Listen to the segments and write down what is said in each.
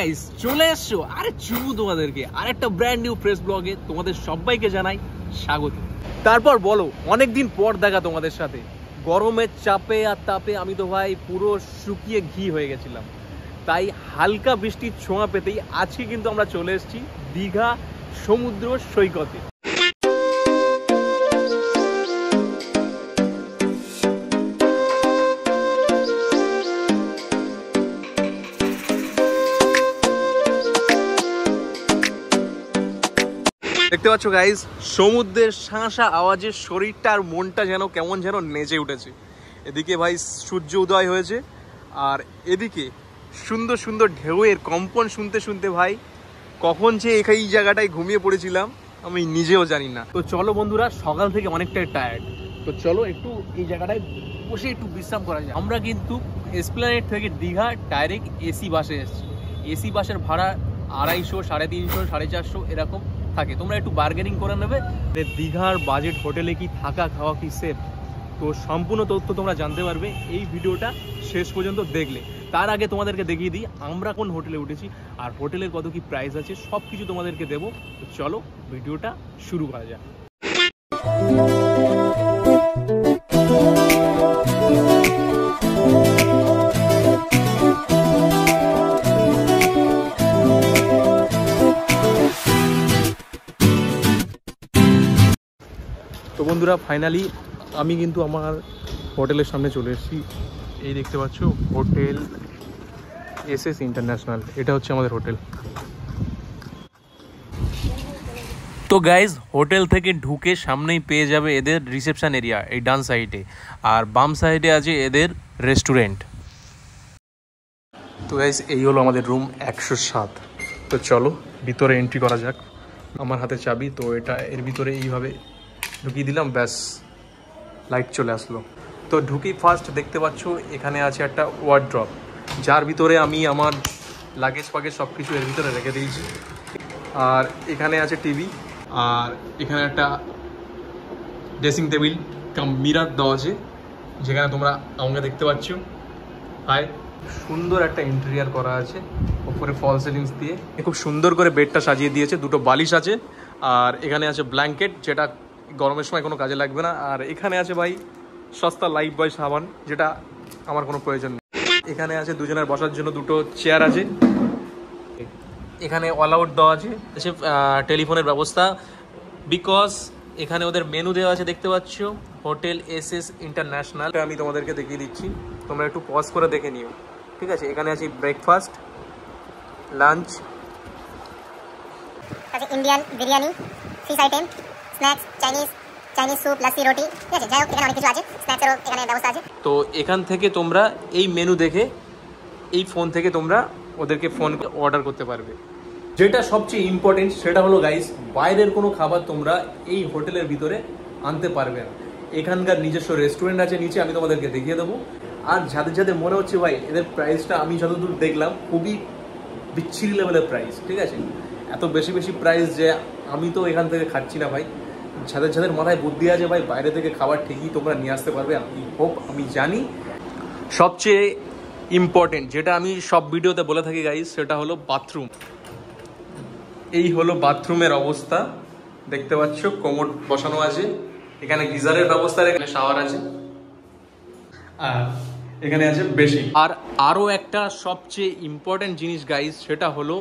Guys চলে এসছো আরে চুমু তোমাদেরকে আরেকটা ব্র্যান্ড নিউ ফ্রেশ ব্লগে তোমাদের সবাইকে জানাই স্বাগত। তারপর বলো অনেকদিন পর দেখা তোমাদের সাথে। গরমের চাপে আর তাপে আমি তো ভাই পুরো শুকিয়ে ঘি হয়ে গেছিলাম, তাই হালকা বৃষ্টির ছোঁয়া পেতেই আজকে কিন্তু আমরা চলে এসেছি দীঘা সমুদ্র সৈকতে। দেখতে পাচ্ছ গাইজ, সমুদ্রের শাঁসা আওয়াজে শরীরটা আর মনটা যেন কেমন যেন নেচে উঠেছে। এদিকে ভাই সূর্য উদয় হয়েছে আর এদিকে সুন্দর সুন্দর ঢেউয়ের কম্পন শুনতে শুনতে ভাই কখন যে এই জায়গাটায় ঘুমিয়ে পড়েছিলাম আমি নিজেও জানি না। তো চলো বন্ধুরা, সকাল থেকে অনেকটাই টায়ার্ড, তো চলো একটু এই জায়গাটায় বসে একটু বিশ্রাম করা যায়। আমরা কিন্তু এসপ্ল্যানেড থেকে দীঘা ডাইরেক্ট এসি বাসে এসেছি। এসি বাসের ভাড়া 250, 350, 450 এরকম থাকে, তোমরা একটু বার্গেনিং করে নেবে। দীঘার বাজেট হোটেলে কি থাকা খাওয়া কি সেফ, তো সম্পূর্ণ তথ্য তোমরা জানতে পারবে এই ভিডিওটা শেষ পর্যন্ত দেখলে। তার আগে তোমাদেরকে দেখিয়ে দিই আমরা কোন হোটেলে উঠেছি আর হোটেলের কত কি প্রাইস আছে, সব কিছু তোমাদেরকে দেবো। তো চলো ভিডিওটা শুরু করা যাক। তো বন্ধুরা ফাইনালি আমি কিন্তু আমার হোটেলের সামনে চলে এসেছি। এই দেখতে পাচ্ছ হোটেল এসএস ইন্টারন্যাশনাল, এটা হচ্ছে আমাদের হোটেল। তো গাইজ হোটেল থেকে ঢুকে সামনেই পেয়ে যাবে এদের রিসেপশন এরিয়া এই ডান সাইডে, আর বাম সাইডে আছে এদের রেস্টুরেন্ট। তো গাইজ এই হলো আমাদের রুম 107। তো চলো ভিতরে এন্ট্রি করা যাক। আমার হাতে চাবি, তো এটা এর ভিতরে এইভাবে ঢুকিয়ে দিলাম, ব্যাস লাইট চলে আসলো। তো ঢুকি ফার্স্ট দেখতে পাচ্ছ এখানে আছে একটা ওয়ার্ড্রপ, যার ভিতরে আমি আমার লাগেজ ফাগেজ সব কিছু এর ভিতরে রেখে দিয়েছি। আর এখানে আছে টিভি, আর এখানে একটা ড্রেসিং টেবিল কাম মিরার দেওয়া আছে, যেখানে তোমরা আমাকে দেখতে পাচ্ছ। হাই, সুন্দর একটা ইন্টেরিয়ার করা আছে, ওপরে ফল সিলিংস দিয়ে খুব সুন্দর করে বেডটা সাজিয়ে দিয়েছে। দুটো বালিশ আছে, আর এখানে আছে ব্ল্যাঙ্কেট, যেটা গরমের সময় কোনো কাজে লাগবে না। আর এখানে আছে ভাই সস্তা লাইফ বয় সাবান, যেটা আমার কোনো প্রয়োজন নেই। এখানে আছে দুজনের বসার জন্য দুটো চেয়ার আছে। এখানে অল আউট দেওয়া আছে টেলিফোনের ব্যবস্থা, বিকজ এখানে ওদের মেনু দেওয়া আছে দেখতে পাচ্ছ, হোটেল এসএস ইন্টারন্যাশনাল। আমি তোমাদেরকে দেখিয়ে দিচ্ছি, তোমরা একটু পজ করে দেখে নিও, ঠিক আছে। এখানে আছে breakfast, lunch, Indian biryani, fish item, snacks, Chinese soup, lassi, রুটি, ঠিক আছে। যাই হোক এখানে অনেক কিছু আছে, স্ন্যাক্সেরও এখানে ব্যবস্থা আছে। তো এখান থেকে তোমরা এই মেনু দেখে এই ফোন থেকে তোমরা ওদেরকে ফোন অর্ডার করতে পারবে। যেটা সবচেয়ে ইম্পর্টেন্ট সেটা হলো গাইস, বাইরের কোনো খাবার তোমরা এই হোটেলের ভিতরে আনতে পারবে না। এখানকার নিজস্ব রেস্টুরেন্ট আছে নিচে, আমি তোমাদেরকে দেখিয়ে দেবো। আর যাদের যাদের মনে হচ্ছে ভাই এদের প্রাইসটা আমি যতদূর দেখলাম খুবই বিচ্ছিরি লেভেলের প্রাইস, ঠিক আছে, এত বেশি বেশি প্রাইস যে আমি তো এখান থেকে খাচ্ছি না ভাই। যাদের যাদের মাথায় বুদ্ধি আছে ভাই বাইরে থেকে খাবার ঠিকই তোমরা নিয়ে আসতে পারবে, আমি জানি। সবচেয়ে ইম্পর্টেন্ট যেটা আমি সব ভিডিওতে বলে থাকি গাইস, সেটা হলো বাথরুম। এই হলো বাথরুমের অবস্থা, দেখতে পাচ্ছ কোমোড বসানো আছে, এখানে গিজারের ব্যবস্থা, এখানে শাওয়ার আছে, আর এখানে আছে বেসিন। আর আরও একটা সবচেয়ে ইম্পর্টেন্ট জিনিস গাইস, সেটা হলো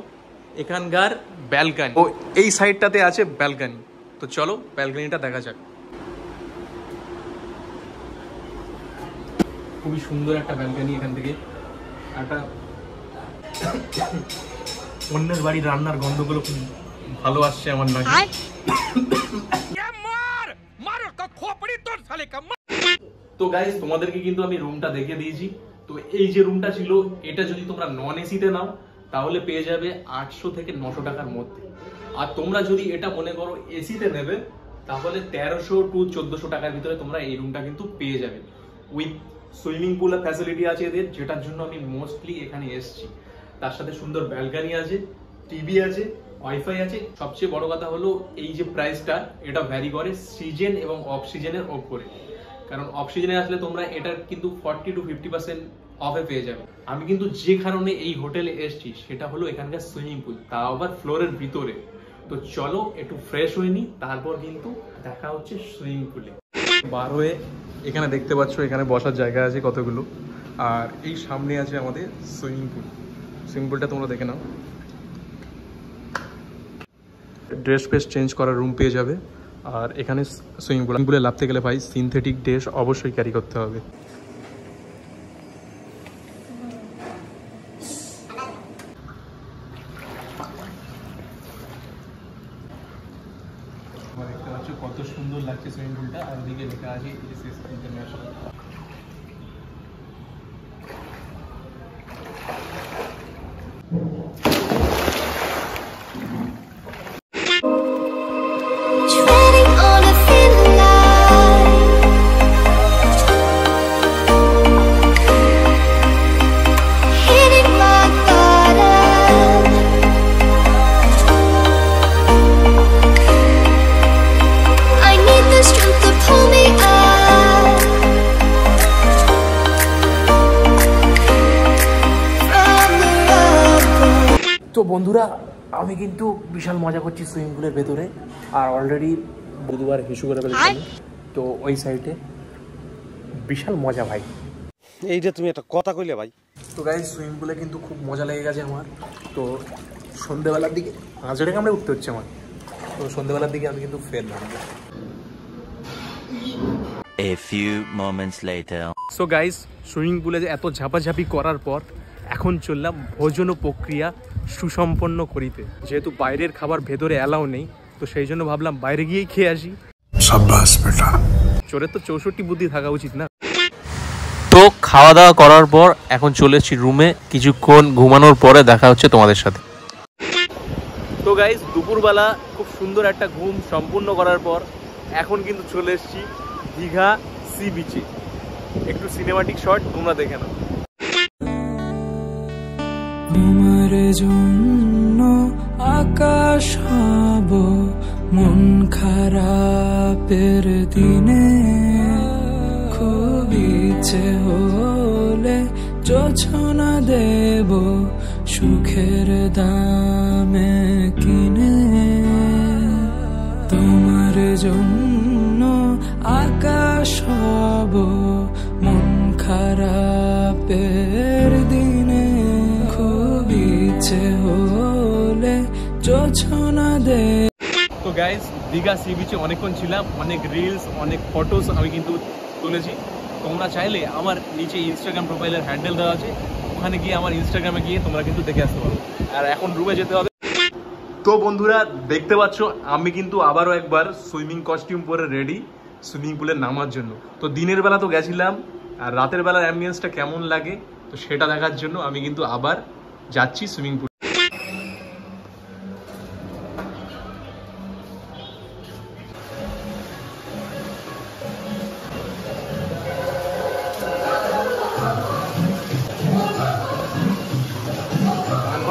এখানকার ব্যালকানি। ও এই সাইডটাতে আছে ব্যালকানি, তো চলো ব্যালকানিটা দেখা যাক। খুবই সুন্দর একটা ব্যালকানি, এখান থেকে একটা অন্যের বাড়ির রান্নার গন্ধগুলো খুব ভালো আসছে আমার নাকি। তো গাইস তোমাদেরকে কিন্তু আমি রুমটা দেখিয়ে দিয়েছি। তো এই যে রুমটা ছিল, এটা যদি তোমরা নন এসিতে নাও তাহলে পেয়ে যাবে 800 থেকে 900 টাকার মধ্যে। আর তোমরা যদি এটা মনে করো এসিতে নেবে তাহলে 1300 to 1400 টাকার ভিতরে তোমরা এই রুমটা কিন্তু পেয়ে যাবে। উইথ সুইমিং পুলের ফ্যাসিলিটি আছে এদের, যেটার জন্য আমি মোস্টলি এখানে এসেছি। তার সাথে সুন্দর ব্যালকানি আছে, টিভি আছে, ওয়াইফাই আছে। সবচেয়ে বড় কথা হলো এই যে প্রাইসটা, এটা ভ্যারি করে সিজন এবং অফ সিজনের ওপরে। কারণ অফ সিজনে আসলে তোমরা এটার কিন্তু 40 to 50% অফে পেয়ে যাবে। আমি কিন্তু যে কারণে এই হোটেলে এসেছি সেটা হলো এখানকার সুইমিং পুল, তাও আবার ফ্লোরের ভিতরে। তো চলো একটু ফ্রেশ হয়ে নি, তারপর কিন্তু দেখা হচ্ছে সুইমিং পুলে। বার হয়ে এখানে দেখতে পাচ্ছ এখানে বসার জায়গা আছে কতগুলো, আর এই সামনে আছে আমাদের সুইমিং পুল। সুইমিং পুলটা তোমরা দেখে নাও। ড্রেস ফ্রেস চেঞ্জ করার রুম পেয়ে যাবে। আর এখানে সুইমিং পুলে নামতে গেলে ভাই সিনথেটিক ড্রেস অবশ্যই ক্যারি করতে হবে। দেখতে পাচ্ছ কত সুন্দর লাগছে সুইমিং পুলটা, আর ওদিকে লেখা আছে এসএস ইন্টারন্যাশনাল। তো বন্ধুরা আমি কিন্তু বিশাল মজা করছি সুইমিং পুলের ভেতরে, আর অলরেডি বুধবার হিসু করে ফেলেছি। তো ওই সাইডে বিশাল মজা ভাই। এইটা তুমি একটা কথা কইলে ভাই। তো গাইস সুইমিং পুলে কিন্তু খুব মজা লেগে গেছে আমার। তো সন্ধ্যেবেলার দিকে আজকে আমরা উঠতে হচ্ছে আমার, তো সন্ধ্যেবেলার দিকে আমি কিন্তু ফের নামবো। A few moments later. So guys swimming পুলে এত ঝাপাঝাপি করার পর এখন চললাম ভোজন প্রক্রিয়া সুসম্পন্ন করিতে। যেহেতু বাইরের খাবার ভেতরে অ্যালাউ নেই, তো সেই জন্য ভাবলাম বাইরে গিয়েই খেয়ে আসি। সাব্বাস বেটা, চোরের তো 64 বুদ্ধি থাকা উচিত না। তো খাওয়া দাওয়া করার পর এখন চলে এসেছি রুমে, কিছুক্ষণ ঘুমানোর পরে দেখা হচ্ছে তোমাদের সাথে। তো গাইস দুপুরবেলা খুব সুন্দর একটা ঘুম সম্পূর্ণ করার পর এখন কিন্তু চলে এসেছি দীঘা সি বিচে। একটু সিনেমাটিক শট তোমরা দেখে নাও। তোমার জন্য আকাশ হব মন খারাপের দিনে, খুব ইচ্ছে হলে যোছনা দেব সুখের দামে কিনে। তোমার জন্য আকাশ হব মন খারাপের দিনে, খুব ইচ্ছে হলে যোছনা দে। তো গাইস দীঘা সি বিচে অনেকক্ষণ ছিলাম, অনেক রিলস অনেক ফটোস আমি কিন্তু তুলেছি। তোমরা চাইলে আমার নিচে ইনস্টাগ্রাম প্রোফাইলের হ্যান্ডেল দেওয়া আছে, ওখানে গিয়ে আমার ইনস্টাগ্রামে গিয়ে তোমরা কিন্তু দেখে আসতে পারো। আর এখন রুমে যেতে হবে। তো বন্ধুরা দেখতে পাচ্ছ আমি কিন্তু আবারও একবার সুইমিং কস্টিউম পরে রেডি সুইমিং পুলে নামার জন্য। তো দিনের বেলা তো গেছিলাম, আর রাতের বেলার অ্যাম্বিয়েন্সটা কেমন লাগে তো সেটা দেখার জন্য আমি কিন্তু আবার যাচ্ছি সুইমিং পুল।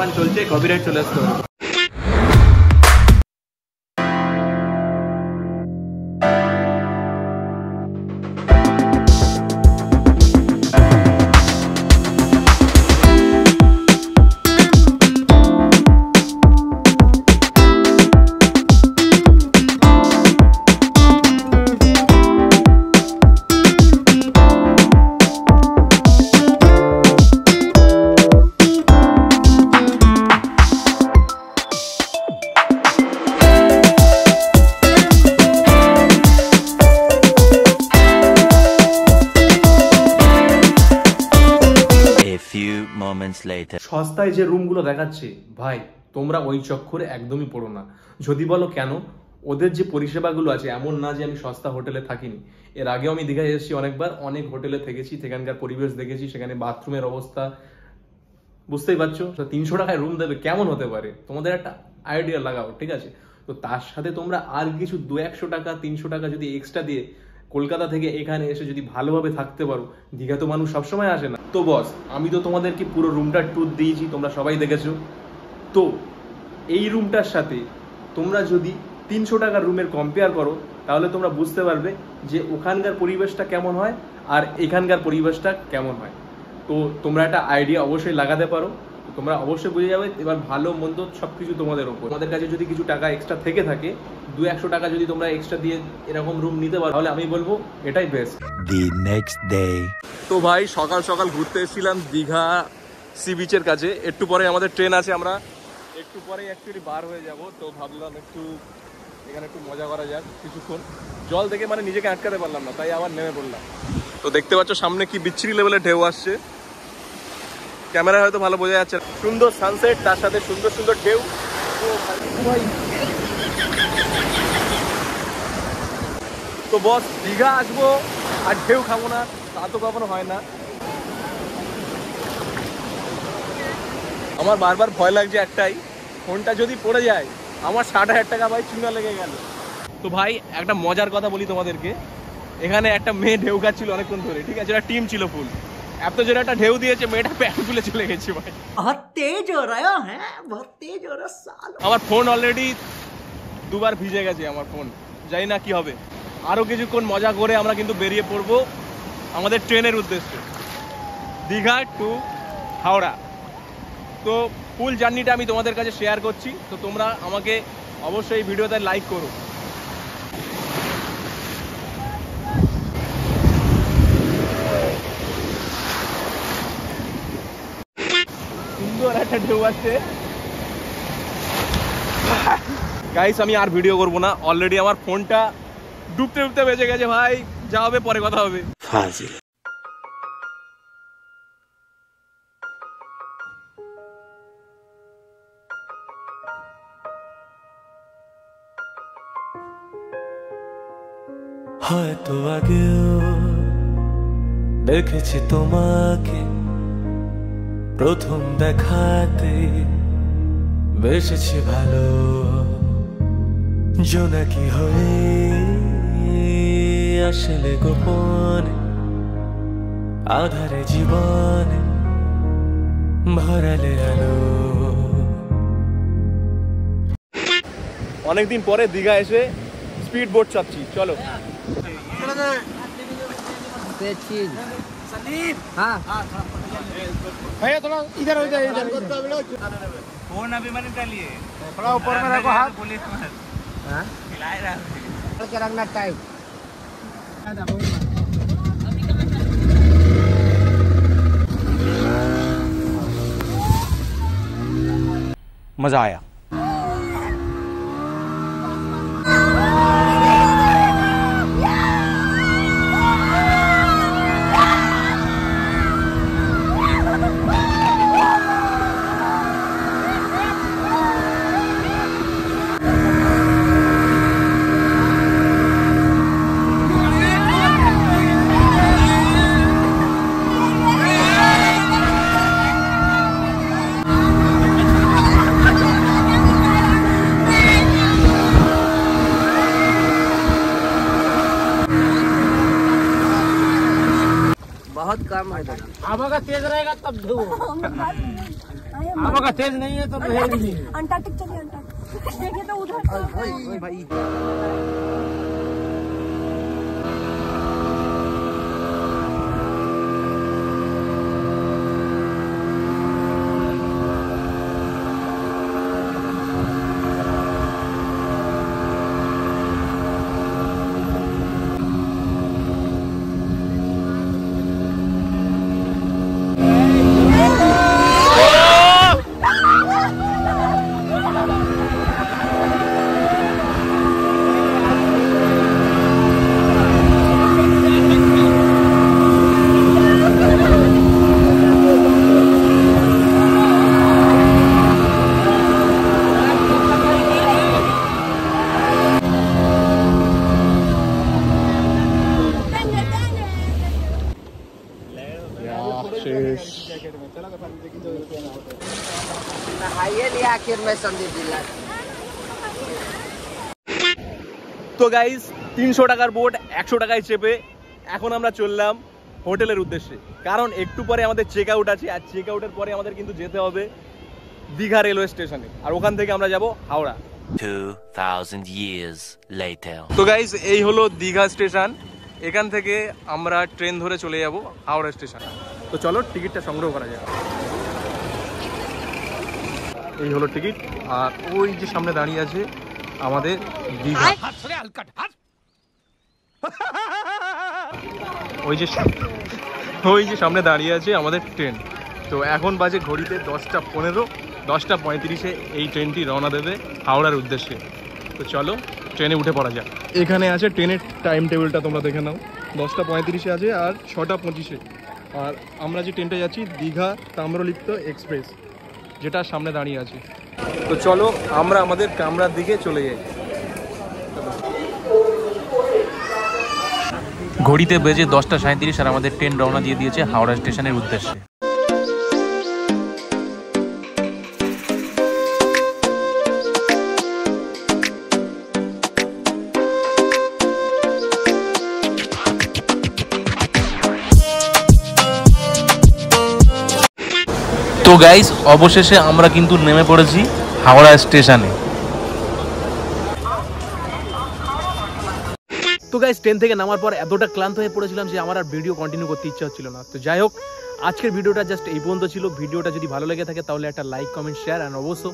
গান চলছে, কপিরাইট চলে আসতে হবে। সস্তায় যে রুমগুলো দেখাচ্ছে ভাই, তোমরা ওই চক্করে একদমই পড়ো না। যদি বলো কেন, ওদের যে পরিষেবাগুলো আছে এমন না যে আমি সস্তা হোটেলে থাকিনি। এর আগেও আমি দীঘায় এসেছি অনেকবার, অনেক হোটেলে থেকেছি, সেখানকার পরিবেশ দেখেছি, সেখানে বাথরুমের অবস্থা বুঝতেই পারছো। 300 টাকায় রুম দেবে কেমন হতে পারে, তোমাদের একটা আইডিয়া লাগাও, ঠিক আছে? তো তার সাথে তোমরা আর কিছু 200-100 টাকা 300 টাকা যদি এক্সট্রা দিয়ে কলকাতা থেকে এখানে এসে যদি ভালোভাবে থাকতে পারো, দীঘা তো মানুষ সবসময় আসে না। তো বস আমি তো তোমাদেরকে পুরো রুমটার ট্যুর দিয়েছি, তোমরা সবাই দেখেছো। তো এই রুমটার সাথে তোমরা যদি 300 টাকার রুমের কম্পেয়ার করো, তাহলে তোমরা বুঝতে পারবে যে ওখানকার পরিবেশটা কেমন হয় আর এখানকার পরিবেশটা কেমন হয়। তো তোমরা একটা আইডিয়া অবশ্যই লাগাতে পারো, তোমরা অবশ্যই বুঝে যাবে। এবার ভালো মন্দ সব কিছু তোমাদের ওপর। তোমাদের কাছে যদি কিছু টাকা এক্সট্রা থেকে থাকে, 200-100 টাকা যদি তোমরা এক্সট্রা দিয়ে এরকম রুম নিতে পারো, তাহলে আমি বলবো এটাই বেস্ট। The next day. তো ভাই সকাল সকাল ঘুরতে এসেছিলাম দীঘা সি বিচের কাছে। একটু পরে আমাদের ট্রেন আছে, আমরা একটু পরে অ্যাকচুয়ালি বার হয়ে যাব। তো ভাবলাম একটু এখানে একটু মজা করা যাক কিছুক্ষণ। জল দেখে মানে নিজেকে আটকাতে পারলাম না, তাই আবার নেমে পড়লাম। তো দেখতে পাচ্ছ সামনে কি বিচ্ছিরি লেভেলের ঢেউ আসছে, ক্যামেরায় হয়তো ভালো বোঝা যাচ্ছে। সুন্দর সানসেট, তার সাথে সুন্দর সুন্দর ঢেউ। তো বস দীঘা আসবো আর ঢেউ খাবো না, তা তো কখনো হয় না। আমার বারবার ভয় লাগছে একটাই, ফোনটা যদি পড়ে যায় আমার 60,000 টাকা ভাই চুনা লেগে গেল। তো ভাই একটা মজার কথা বলি তোমাদেরকে, এখানে একটা মেয়ে ঢেউ খাচ্ছিল অনেকক্ষণ ধরে, ঠিক আছে, একটা টিম ছিল ফুল। এত জোরে একটা ঢেউ দিয়েছে, মেয়েটা প্যান্ট খুলে চলে গেছে ভাই। बहुत तेज हो रहा है, बहुत तेज हो रहा साल। আমার ফোন অলরেডি 2 বার ভিজে গেছে আমার ফোন, জানি না কি হবে। আরো কিছুক্ষণ মজা করে আমরা কিন্তু বেরিয়ে পড়বো আমাদের ট্রেনের উদ্দেশ্যে, দীঘা টু হাওড়া। তো ফুল জার্নিটা আমি তোমাদের কাছে শেয়ার করছি, তো তোমরা আমাকে অবশ্যই ভিডিওতে লাইক করো। সুন্দর একটা ঢেউ আসছে গাইস। আমি আর ভিডিও করবো না, অলরেডি আমার ফোনটা ডুবতে ডুবতে বেজে গেছে ভাই। যা হবে পরে কথা হবে। ফাজিল। হয়তো আগেও দেখেছি তোমাকে, প্রথম দেখাতে বেসেছি ভালো, জোনাকি হয়ে আসলে গোপনে, আধারে জীবনে ভরালে আলো। অনেকদিন পরে দীঘা এসে স্পিড বোট চাপছি, চলো। भैया थोड़ा इधर हो जाए, इधर फोन अभी मैंने डालिए, थोड़ा ऊपर में रखो हाथ। पुलिस में खिलाए रहा के रखना टाइट। मजा आया। बहुत कम है। हवा का तेज रहेगा तब धो, हवा का तेज नहीं है तो रहेगी। अंटार्कटिक चलिए, अंटार्कटिक देखिए तो उधर भाई आखिर में संदीप जिला। তো গাইস 300 টাকার বোট 100 টাকায় চেপে এখন আমরা চললাম হোটেলের উদ্দেশ্যে, কারণ একটু পরে আমাদের চেক আউট আছে। আর চেক আউটের পরে আমাদের কিন্তু যেতে হবে দীঘা রেলওয়ে স্টেশনে, আর ওখান থেকে আমরা যাব হাওড়া। 2000 years later. তো গাইস এই হলো দীঘা স্টেশন, এখান থেকে আমরা ট্রেন ধরে চলে যাব হাওড়া স্টেশন। তো চলো টিকিটটা সংগ্রহ করা যায়। এই হলো টিকিট, আর ওই যে সামনে দাঁড়িয়ে আছে আমাদের দীঘা, ওই যে সামনে দাঁড়িয়ে আছে আমাদের ট্রেন। তো এখন বাজে ঘড়িতে 10:15, 10:35 এই ট্রেনটি রওনা দেবে হাওড়ার উদ্দেশ্যে। তো চলো ট্রেনে উঠে পড়া যাক। এখানে আছে ট্রেনের টাইম টেবিলটা, তোমরা দেখে নাও। 10:35 আছে আর 6:25। আর আমরা যে ট্রেনটা যাচ্ছি দীঘা তাম্রলিপ্ত এক্সপ্রেস, যেটা সামনে দাঁড়িয়ে আছে। তো চলো আমরা আমাদের কামরার দিকে চলে যাই। ঘড়িতে বেজে 10:37 আর আমাদের ট্রেন রওনা দিয়ে দিয়েছে হাওড়া স্টেশনের উদ্দেশ্যে। তো গাইস অবশেষে আমরা কিন্তু নেমে পড়েছি হাওড়া স্টেশনে। তো গাইস ট্রেন থেকে নামার পর এতটা ক্লান্ত হয়ে পড়েছিলাম যে আমার আর ভিডিও কন্টিনিউ করতে ইচ্ছা হচ্ছিল না। তো যাই হোক, আজকের ভিডিওটা জাস্ট এই পর্যন্ত ছিল। ভিডিওটা যদি ভালো লেগে থাকে তাহলে একটা লাইক, কমেন্ট, শেয়ার আর অবশ্য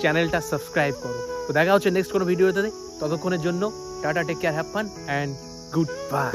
চ্যানেলটা সাবস্ক্রাইব করো। তো দেখা হচ্ছে নেক্সট কোনো ভিডিওতে। ততক্ষণের জন্য tata, take care, have fun and good by.